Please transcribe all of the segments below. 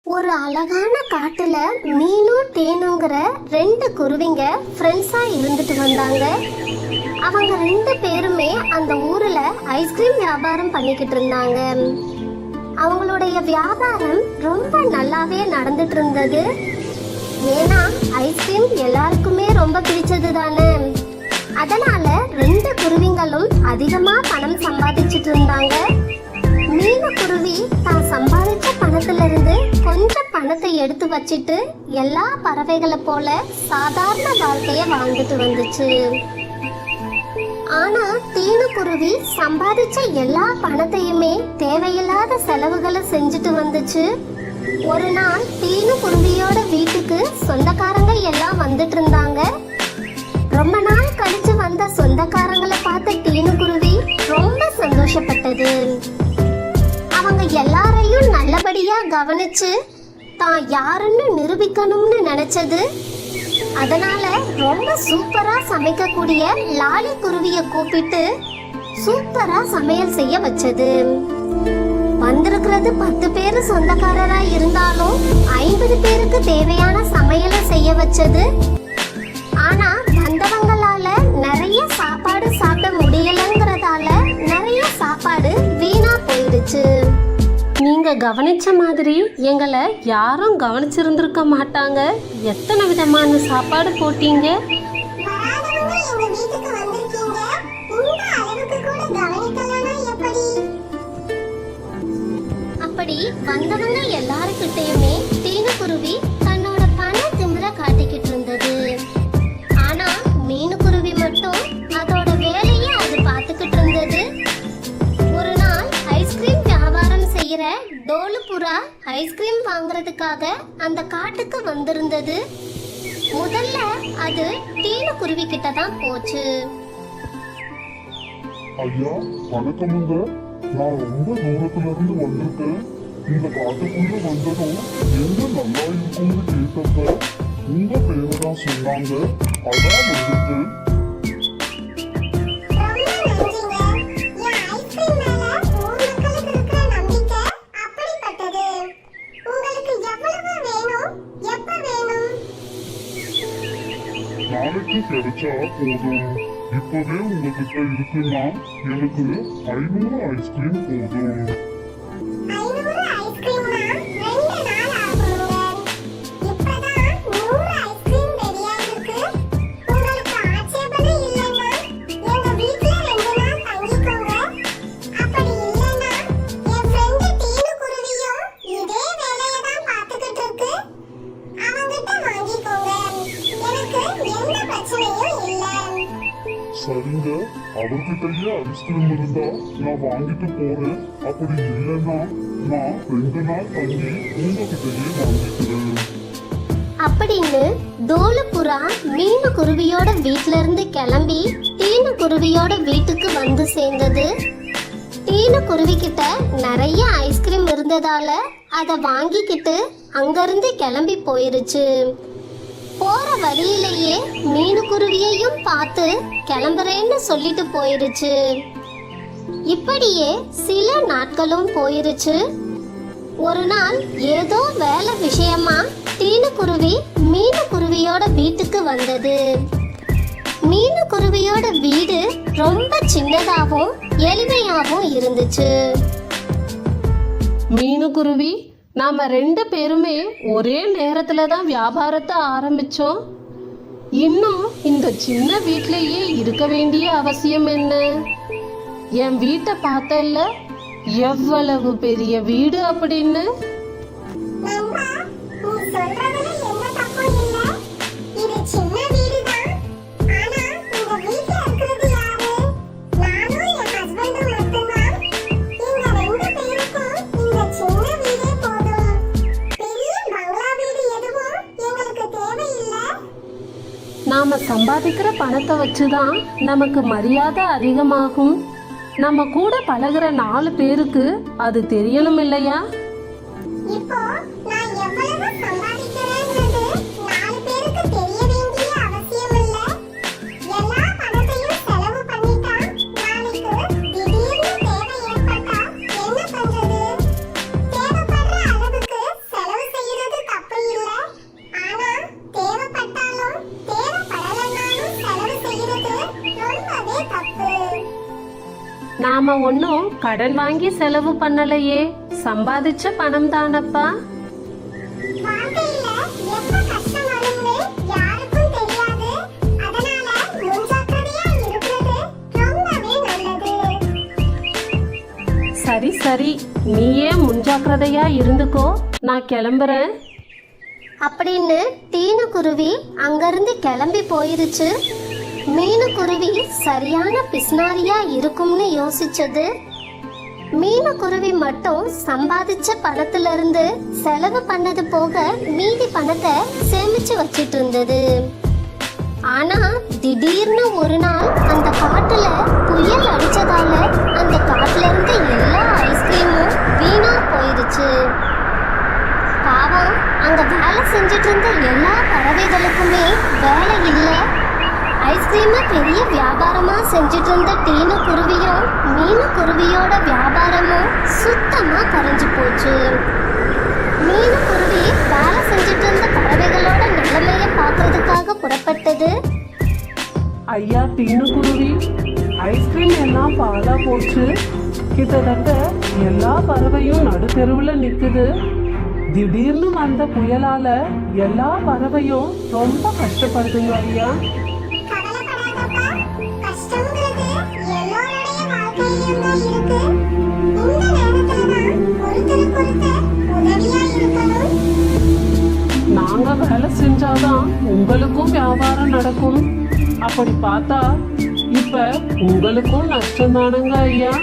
ஒரு அழகான காட்டுல மீனும் தேனுங்கிற ரெண்டு குருவிங்க ஃப்ரெண்ட்ஸா இருந்துட்டு வந்தாங்க. அவங்க ரெண்டு பேருமே அந்த ஊர்ல ஐஸ்கிரீம் வியாபாரம் பண்ணிக்கிட்டு இருந்தாங்க. அவங்களுடைய வியாபாரம் ரொம்ப நல்லாவே நடந்துட்டு இருந்தது. ஏன்னா ஐஸ்கிரீம் எல்லாருக்குமே ரொம்ப பிடிச்சது தானே. அதனால ரெண்டு குருவிங்களும் அதிகமா பணம் சம்பாதிச்சுட்டு இருந்தாங்க. மீனு குருவி தான் சம்பாதிச்ச பணத்துல இருந்து கொஞ்சம் பணத்தை எடுத்து வச்சிட்டு எல்லா பறவைகளை போல சாதாரண வாழ்க்கைய வாழ்ந்துட்டு வந்துச்சு. ஆனா தேனு குருவி சம்பாதிச்ச எல்லா பணத்தையுமே தேவையில்லாத செலவுகளை செஞ்சுட்டு வந்துச்சு. ஒரு நாள் தேனு குருவியோட வீட்டுக்கு சொந்தக்காரங்க எல்லாம் வந்துட்டு இருந்தாங்க. ரொம்ப நாள் கழிச்சு வந்த சொந்தக்காரங்களை பார்த்த தேனு குருவி ரொம்ப சந்தோஷப்பட்டது. அவங்க எல்லாரையும் நல்லபடியா கவனிச்சு தான் யாருன்னு நிரூபிக்கணும்னு நினைச்சது. அதனால ரொம்ப சூப்பரா சமைக்கக்கூடிய லாலி குருவிய கூப்பிட்டு சூப்பரா சமையல் செய்ய வச்சது. வந்திருக்கிறது 10 பேரு சொந்தக்காரரா இருந்தாலும் 50 பேருக்கு தேவையான சமையலை செய்ய வச்சது. ஆனா வந்தவங்களால நிறைய சாப்பாடு சாப்பிட முடியலங்கிறதால நிறைய சாப்பாடு வீணா போயிடுச்சு. நீங்க கவனிச்ச மாதிரி எங்களை யாரும் கவனிச்சிருந்திருக்க மாட்டாங்க. எத்தனை விதமான சாப்பாடு போட்டீங்க. அப்படி வந்தவங்க எல்லாருக்கிட்டையுமே தேனு குருவி தன்னோட பண திமிர காட்டிக்கிட்டு இருந்தது. ஆனா மீனு குருவி மட்டும் அதோட வேலையை அது பார்த்துக்கிட்டு இருந்தது. ஒரு நாள் ஐஸ்கிரீம் வியாபாரம் செய்யற டோலு புறா ஐஸ்கிரீம் வாங்குறதுக்காக அந்த காட்டுக்கு வந்திருந்தது. முதல்ல அது தேனு குருவி கிட்ட தான் போச்சு. ஐயா வணக்கமுங்க, நான் ரொம்ப தூரத்துல இருந்து வந்திருக்கேன். இந்த காட்டுக்குள்ள வந்ததும் எங்க நல்லா இருக்கும்னு கேட்டப்ப உங்க பேரை தான் சொன்னாங்க. அதான் வந்துட்டு. நாளைக்கு கிடைச்சா போதும். இப்பவே உங்ககிட்ட இருக்குன்னா எனக்கு 500 ஐஸ்கிரீம் போதும். சரிங்க, அவர்கிட்டயே ஐஸ்கிரீம் இருந்தா நான் வாங்கிட்டு போறேன். அப்படி இல்லைன்னா நான் 2 நாள் தங்கி உங்ககிட்டயே வாங்கிக்கிறேன் அப்படின்னு டோலு புறா மீனு குருவியோட வீட்ல இருந்து கிளம்பி தேனு குருவியோட வீட்டுக்கு வந்து சேர்ந்தது. தேனு குருவி கிட்ட நிறைய ஐஸ்கிரீம் இருந்ததால அதை வாங்கிக்கிட்டு அங்கிருந்து கிளம்பி போயிருச்சு. போற வழியிலேயே மீனு குருவியையும் பார்த்து கிளம்புறேன்னு சொல்லிட்டு போயிருச்சு. இப்படியே சில நாட்களும் போயிருச்சு. ஒரு நாள் ஏதோ வேலை விஷயமா தேனு குருவி மீனு குருவியோட வீட்டுக்கு வந்தது. மீனு குருவியோட வீடு ரொம்ப சின்னதாகவும் எளிமையாகவும் இருந்துச்சு. மீனு குருவி, நாம 2 பேருமே ஒரே நேரத்துல தான் வியாபாரத்தை ஆரம்பிச்சோம். இன்னும் இந்த சின்ன வீட்லயே இருக்க வேண்டிய அவசியம் என்ன? என் வீட்டை பார்த்தல்ல, எவ்வளவு பெரிய வீடு அப்படின்னு. நாம சம்பாதிக்கிற பணத்தை வச்சுதான் நமக்கு மரியாதை அதிகமாகும். நம்ம கூட பழகுற 4 பேருக்கு அது தெரியணும் இல்லையா? செலவு நாம ஒன்னும் கடன் வாங்கி செலவு பண்ணலையே, சம்பாதிச்ச பணம் தானப்பா. வாழ்க்கையில எப்ப கஷ்டம் வரும்னு யாருக்கும் தெரியாது. அதனால முன்ஜாக்கிரதையா இருக்கிறது ரொம்பவே நல்லது. சரி சரி, நீயே முன்ஜாக்கிரதையா இருந்துக்கோ, நான் கிளம்புறேன் அப்படின்னு டீனுக்குருவி அங்கிருந்து கிளம்பி போயிருச்சு. மீனுக்குருவி சரியான பிஸ்னாரியா இருக்கும்னு யோசிச்சது. மீனுக்குருவி மட்டும் சம்பாதிச்ச பணத்துல இருந்து செலவு பண்ணது போக மீதி பணத்தை சேமிச்சு வச்சிட்டு இருந்தது. ஆனா திடீர்னு ஒரு நாள் அந்த காட்டுல புயல் அடிச்சதால அந்த காட்டுல இருந்து எல்லா ஐஸ்கிரீமும் வீணா போயிருச்சு. பாவம், அங்க வேலை செஞ்சுட்டு இருந்த எல்லா பறவைகளுக்குமே வேலை இல்லை. ஐஸ்கிரீமை பெரிய வியாபாரமா செஞ்சுட்டு இருந்த டீனுக்குருவியும் மீனுக்குருவியோட வியாபாரமும் சுத்தமா கரைஞ்சு போச்சு. மீனுக்குருவி வேலை செஞ்சுட்டு இருந்த பறவைகளோட நிலைமைய பார்க்கறதுக்காக புறப்பட்டது. ஐயா டீனுக்குருவி, ஐஸ்கிரீம் எல்லாம் பாலா போச்சு. கிட்டத்தட்ட எல்லா பறவையும் நடுத்தெருவுல நிக்குது. திடீர்னு வந்த புயலால எல்லா பறவையும் ரொம்ப கஷ்டப்படுதுங்க ஐயா. கவலைப்படாதப்பா, கஷ்டம்ங்கிறது எல்லாருடைய வாழ்க்கையிலும் தான் இருக்கு. இந்த நேரத்துல தான் ஒருத்தருக்கொருத்தர் உதவியா இருக்கணும். நாங்க வேலை செஞ்சாதான் உங்களுக்கும் வியாபாரம் நடக்கும். அப்படி பார்த்தா இப்ப உங்களுக்கும் நஷ்டம் தானுங்க ஐயா.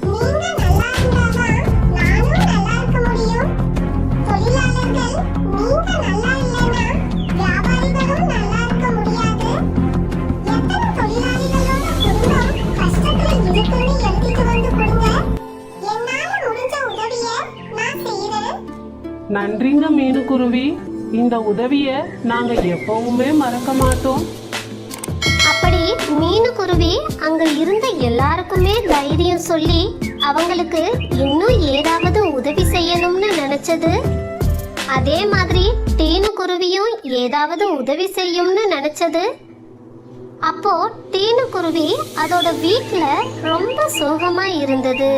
நீங்க நல்லா இருந்தாதான் நானும் நல்லா இருக்க முடியும். தொழிலாளர்கள் நீங்க நல்லா இல்லைன்னா வியாபாரிகளும் நல்லா இருக்க முடியாது. எத்தனை தொழிலாளிகளோட குடும்பம் கஷ்டத்துல இருக்குன்னு எழுதிட்டு வந்து கொடுங்க. என்னால முடிஞ்ச உதவியை நான் செய்யறேன். நன்றிங்க மீனுக்குருவி, இந்த உதவிய நாங்க எப்பவுமே மறக்க மாட்டோம். அப்படி மீனுக்குருவி அங்க இருந்த எல்லாருக்குமே தைரியம் சொல்லி அவங்களுக்கு இன்னும் ஏதாவது உதவி செய்யணும்னு நினைச்சது. அதே மாதிரி டீனுக்குருவியும் ஏதாவது உதவி செய்யும்னு நினைச்சது. அப்போ டீனுக்குருவி அதோட வீட்ல ரொம்ப சோகமா இருந்தது.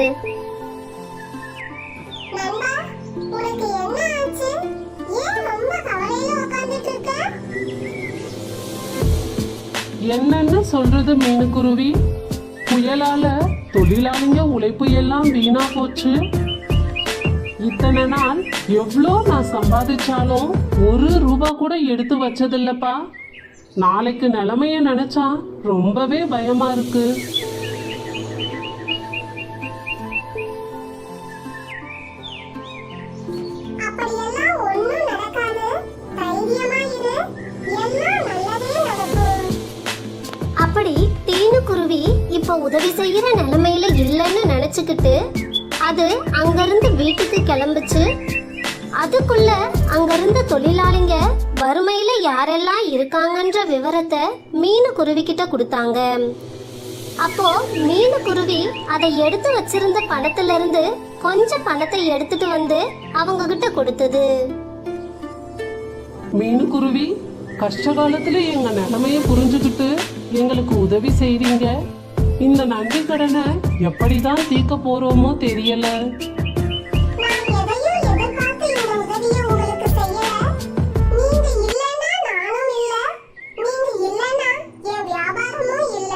என்னன்னு சொல்றது மீனுக்குருவி, புயலால தொழிலாளிங்க உழைப்பு எல்லாம் வீணா போச்சு. இத்தனை நாள் எவ்வளோ நான் சம்பாதிச்சாலும் ஒரு ரூபா கூட எடுத்து வச்சதில்லப்பா. நாளைக்கு நிலைமைய நினைச்சா ரொம்பவே பயமா இருக்கு. அப்படியெல்லாம் ஒண்ணும் நடக்காது. தைரியமா இரு. எல்லாம் நல்லதே நடக்கும். அப்படி டீனுக்குருவி இப்ப உதவி செய்யற நிலைமையில இல்லைன்னு நினைச்சுக்கிட்டு அது அங்கிருந்து வீட்டுக்கு கிளம்புச்சு. அதுக்குள்ள அங்கிருந்த தொழிலாளிங்க வறுமையில யாரெல்லாம் இருக்காங்கன்ற விவரத்தை மீனுக்குருவி கிட்ட கொடுத்தாங்க. அப்போ மீனுக்குருவி அதை எடுத்து வச்சிருந்த பணத்துல இருந்து கொஞ்சம் பணத்தை எடுத்துட்டு வந்து அவங்க கிட்ட கொடுத்தது. மீனுக்குருவி, கஷ்ட காலத்துல எங்க நிலைமைய புரிஞ்சுக்கிட்டு எங்களுக்கு உதவி செய்றீங்க. இந்த நன்றி கடனை எப்படிதான் தீர்க்க போறோமோ தெரியல. நான் எதையும் எதிர்பார்த்து இந்த உதவியை உங்களுக்கு செய்யல. நீங்க இல்லைன்னா நானும் இல்ல. நீங்க இல்லைன்னா என் வியாபாரமும் இல்ல.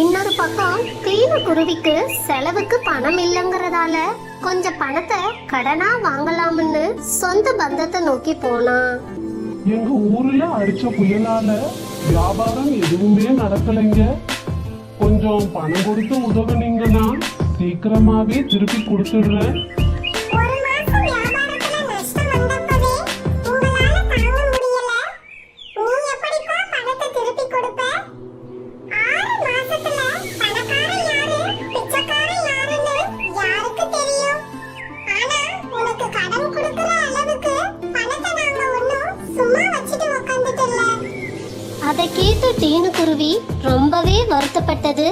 இன்னொரு பக்கம் டீனுக்குருவிக்கு செலவுக்கு பணம் இல்லைங்கிறதால கொஞ்சம் பணத்தை கடனா வாங்கலாம்னு சொந்த பந்தத்தை நோக்கி போனான். எங்க ஊர்ல அடிச்ச புயலால வியாபாரம் எதுவுமே நடக்கலைங்க. கொஞ்சம் பணம் கொடுத்து உதவுனீங்கன்னா சீக்கிரமாவே திருப்பி கொடுத்துடுறேன். ஒரு மாசம் வியாபாரத்துல நஷ்டம் வந்தப்பவே உங்களால தாங்க முடியல. நீ எப்படிப்பா பணத்தை திருப்பி கொடுப்ப? 6 மாசத்துல பணக்காரன் யாரு பிச்சைக்காரன் யாருன்னு யாருக்கு தெரியும்? ஆனா உனக்கு கடன் கொடுக்கிற அளவுக்கு பணத்தை நாங்க ஒண்ணும் சும்மா வச்சுட்டு உட்கார்ந்துட்டு இல்ல. அதை கேட்டு டீனுக்குருவி ரொம்பவே வருத்தப்பட்டது.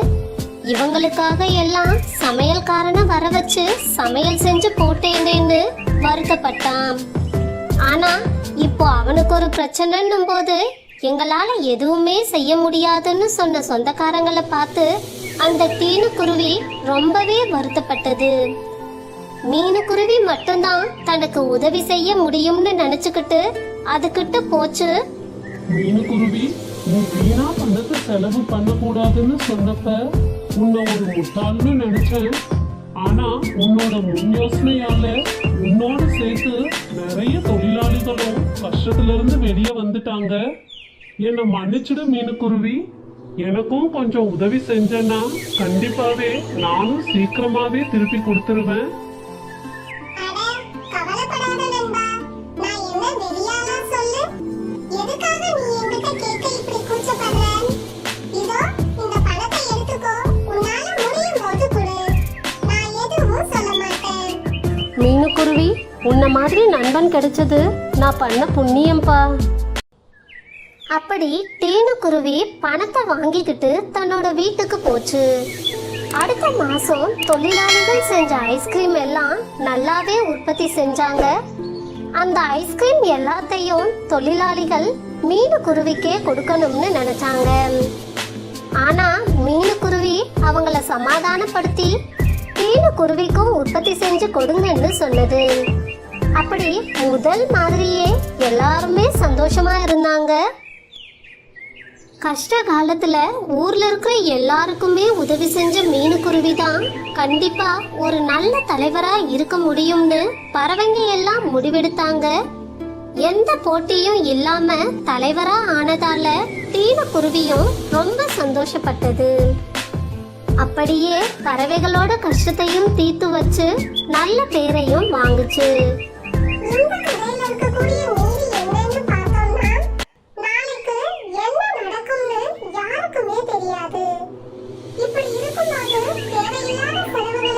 இவங்களுக்காக எல்லாம் சமையல்காரனை வர வச்சு சமையல் செஞ்சு போட்டேன்னு வருத்தப்பட்டான். ஆனா இப்போ அவனுக்கு ஒரு பிரச்சனைன்னும் போது எங்களால எதுவுமே செய்ய முடியாதுன்னு சொன்ன சொந்தக்காரங்களை பார்த்து அந்த டீனுக்குருவி ரொம்பவே வருத்தப்பட்டது. மீனுக்குருவி மட்டும்தான் தனக்கு உதவி செய்ய முடியும்னு நினைச்சுக்கிட்டு அதுகிட்ட போச்சு. மீனுக்குருவி, நீ வீணா பணத்தை செலவு பண்ணக்கூடாதுன்னு சொன்னப்ப உன்னை ஒரு முட்டாள்னு நினைச்சேன். ஆனா உன்னோட முன் யோசனையால உன்னோட சேர்த்து நிறைய தொழிலாளிகளும் கஷ்டத்துல இருந்து வெளியே வந்துட்டாங்க. என்னை மன்னிச்சிடு மீனுக்குருவி. எனக்கும் கொஞ்சம் உதவி செஞ்சேன்னா கண்டிப்பாவே நானும் சீக்கிரமாவே திருப்பி கொடுத்துருவேன். மீனுக்குருவி, உன்ன மாதிரி நண்பன் கிடைச்சது நான் பண்ண புண்ணியம்பா. அப்படி டீனுக்குருவி பணத்தை வாங்கிக்கிட்டு தன்னோட வீட்டுக்கு போச்சு. அடுத்த மாசம் தொழிலாளிகள் செஞ்ச ஐஸ்கிரீம் எல்லாம் நல்லாவே உற்பத்தி செஞ்சாங்க. அந்த ஐஸ்கிரீம் எல்லாத்தையும் தொழிலாளிகள் மீனுக்குருவிக்கே கொடுக்கணும்னு நினைச்சாங்க. ஆனா மீனுக்குருவி அவங்கள சமாதானப்படுத்தி டீனுக்குருவிக்கும் உற்பத்தி செஞ்சு கொடுங்கன்னு சொன்னது. அப்படி முதல் மாதிரியே எல்லாருமே சந்தோஷமா இருந்தாங்க. கஷ்ட காலத்துல ஊர்ல இருக்கிற எல்லாருக்குமே உதவி செஞ்ச மீனுக்குருவி தான் கண்டிப்பா ஒரு நல்ல தலைவரா இருக்க முடியும்னு பறவைங்க எல்லாம் முடிவெடுத்தாங்க. எந்த போட்டியும் இல்லாம தலைவரா ஆனதால டீனுக்குருவியும் ரொம்ப சந்தோஷப்பட்டது. அப்படியே பறவைகளோட கஷ்டத்தையும் தீர்த்து வச்சு நல்ல பேரையும் வாங்குச்சு. தெரியாது. இப்படி இருக்கும்போது தேவையில்லாத செலவுகளை